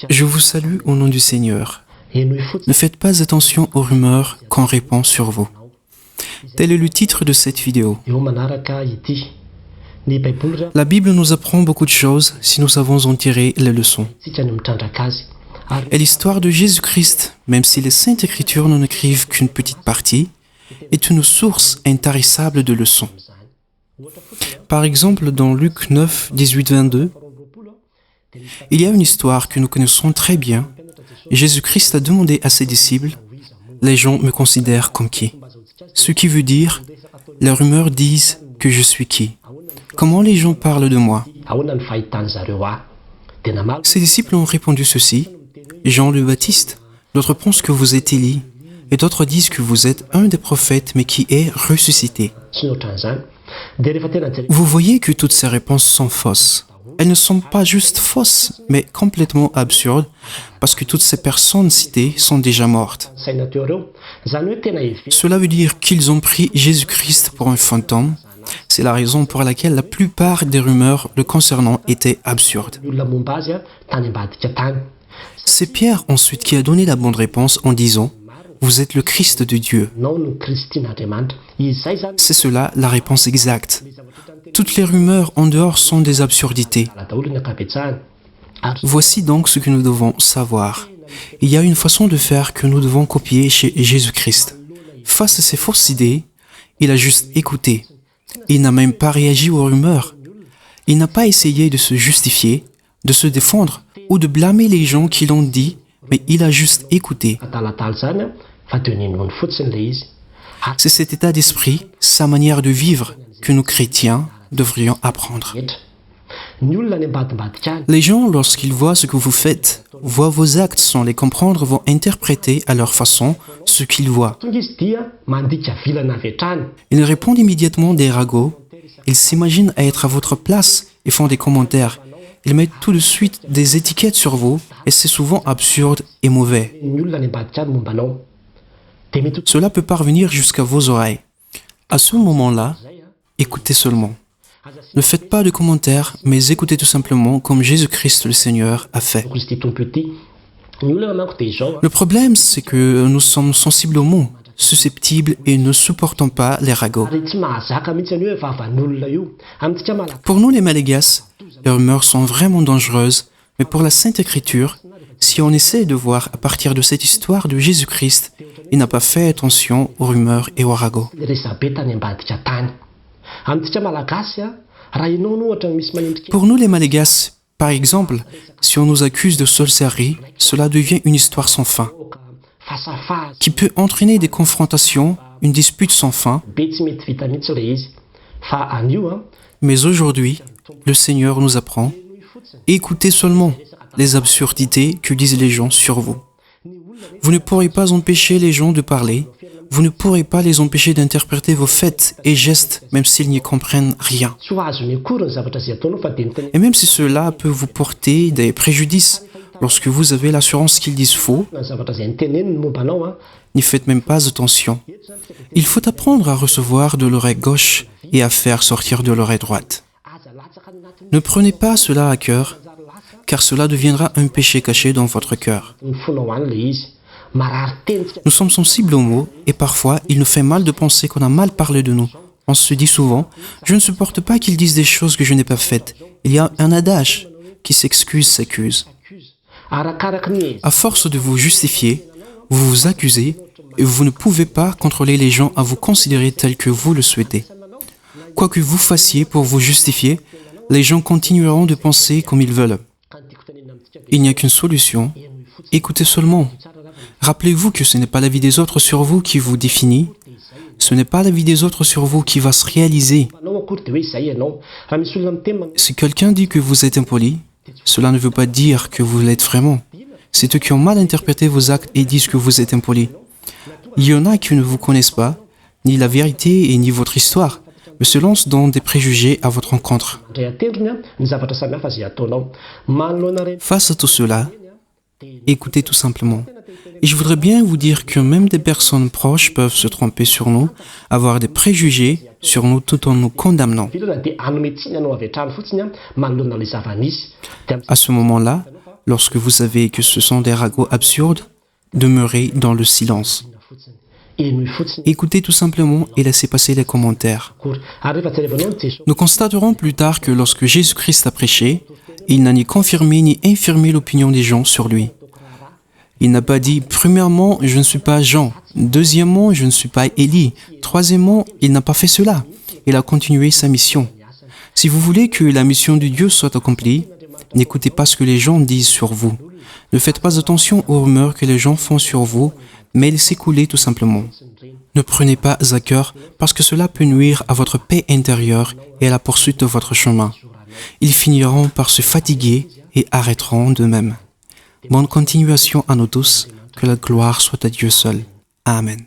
Je vous salue au nom du Seigneur. Ne faites pas attention aux rumeurs qu'on répand sur vous. Tel est le titre de cette vidéo. La Bible nous apprend beaucoup de choses si nous savons en tirer les leçons. Et l'histoire de Jésus-Christ, même si les Saintes Écritures n'en écrivent qu'une petite partie, est une source intarissable de leçons. Par exemple, dans Luc 9, 18-22, il y a une histoire que nous connaissons très bien. Jésus-Christ a demandé à ses disciples, « Les gens me considèrent comme qui ?» Ce qui veut dire, les rumeurs disent que je suis qui? Comment les gens parlent de moi? Ses disciples ont répondu ceci, « Jean le Baptiste, d'autres pensent que vous êtes Élie, et d'autres disent que vous êtes un des prophètes, mais qui est ressuscité. » Vous voyez que toutes ces réponses sont fausses. Elles ne sont pas juste fausses, mais complètement absurdes, parce que toutes ces personnes citées sont déjà mortes. Cela veut dire qu'ils ont pris Jésus-Christ pour un fantôme. C'est la raison pour laquelle la plupart des rumeurs le concernant étaient absurdes. C'est Pierre ensuite qui a donné la bonne réponse en disant « Vous êtes le Christ de Dieu ». C'est cela la réponse exacte. Toutes les rumeurs en dehors sont des absurdités. Voici donc ce que nous devons savoir. Il y a une façon de faire que nous devons copier chez Jésus-Christ. Face à ces fausses idées, il a juste écouté. Il n'a même pas réagi aux rumeurs. Il n'a pas essayé de se justifier, de se défendre ou de blâmer les gens qui l'ont dit, mais il a juste écouté. C'est cet état d'esprit, sa manière de vivre, que nous chrétiens devrions apprendre. Les gens, lorsqu'ils voient ce que vous faites, voient vos actes sans les comprendre, vont interpréter à leur façon ce qu'ils voient. Ils répondent immédiatement des ragots, ils s'imaginent être à votre place et font des commentaires. Ils mettent tout de suite des étiquettes sur vous et c'est souvent absurde et mauvais. Cela peut parvenir jusqu'à vos oreilles. À ce moment-là, écoutez seulement. Ne faites pas de commentaires, mais écoutez tout simplement comme Jésus-Christ le Seigneur a fait. Le problème, c'est que nous sommes sensibles aux mots, susceptibles et ne supportons pas les ragots. Pour nous les Malégas, les rumeurs sont vraiment dangereuses, mais pour la Sainte Écriture, si on essaie de voir à partir de cette histoire de Jésus-Christ, il n'a pas fait attention aux rumeurs et aux ragots. Pour nous les Malégas, par exemple, si on nous accuse de sorcellerie, cela devient une histoire sans fin, qui peut entraîner des confrontations, une dispute sans fin. Mais aujourd'hui, le Seigneur nous apprend, écoutez seulement les absurdités que disent les gens sur vous. Vous ne pourrez pas empêcher les gens de parler, vous ne pourrez pas les empêcher d'interpréter vos faits et gestes, même s'ils n'y comprennent rien. Et même si cela peut vous porter des préjudices, lorsque vous avez l'assurance qu'ils disent faux, n'y faites même pas attention. Il faut apprendre à recevoir de l'oreille gauche et à faire sortir de l'oreille droite. Ne prenez pas cela à cœur, car cela deviendra un péché caché dans votre cœur. Nous sommes sensibles aux mots et parfois il nous fait mal de penser qu'on a mal parlé de nous. On se dit souvent, je ne supporte pas qu'ils disent des choses que je n'ai pas faites. Il y a un adage qui s'accuse. À force de vous justifier, vous vous accusez et vous ne pouvez pas contrôler les gens à vous considérer tels que vous le souhaitez. Quoi que vous fassiez pour vous justifier, les gens continueront de penser comme ils veulent. Il n'y a qu'une solution, écoutez seulement. Rappelez-vous que ce n'est pas la vie des autres sur vous qui vous définit, ce n'est pas la vie des autres sur vous qui va se réaliser. Si quelqu'un dit que vous êtes impoli, cela ne veut pas dire que vous l'êtes vraiment. C'est eux qui ont mal interprété vos actes et disent que vous êtes impoli. Il y en a qui ne vous connaissent pas, ni la vérité et ni votre histoire, mais se lancent dans des préjugés à votre encontre. Face à tout cela, écoutez tout simplement. Et je voudrais bien vous dire que même des personnes proches peuvent se tromper sur nous, avoir des préjugés sur nous tout en nous condamnant. À ce moment-là, Lorsque vous savez que ce sont des ragots absurdes, demeurez dans le silence. Écoutez tout simplement et laissez passer les commentaires. Nous constaterons plus tard que lorsque Jésus-Christ a prêché, il n'a ni confirmé ni infirmé l'opinion des gens sur lui. Il n'a pas dit, premièrement, je ne suis pas Jean. Deuxièmement, je ne suis pas Élie. Troisièmement, il n'a pas fait cela. Il a continué sa mission. Si vous voulez que la mission de Dieu soit accomplie, n'écoutez pas ce que les gens disent sur vous. Ne faites pas attention aux rumeurs que les gens font sur vous, mais laissez couler tout simplement. Ne prenez pas à cœur parce que cela peut nuire à votre paix intérieure et à la poursuite de votre chemin. Ils finiront par se fatiguer et arrêteront d'eux-mêmes. Bonne continuation à nous tous, que la gloire soit à Dieu seul. Amen.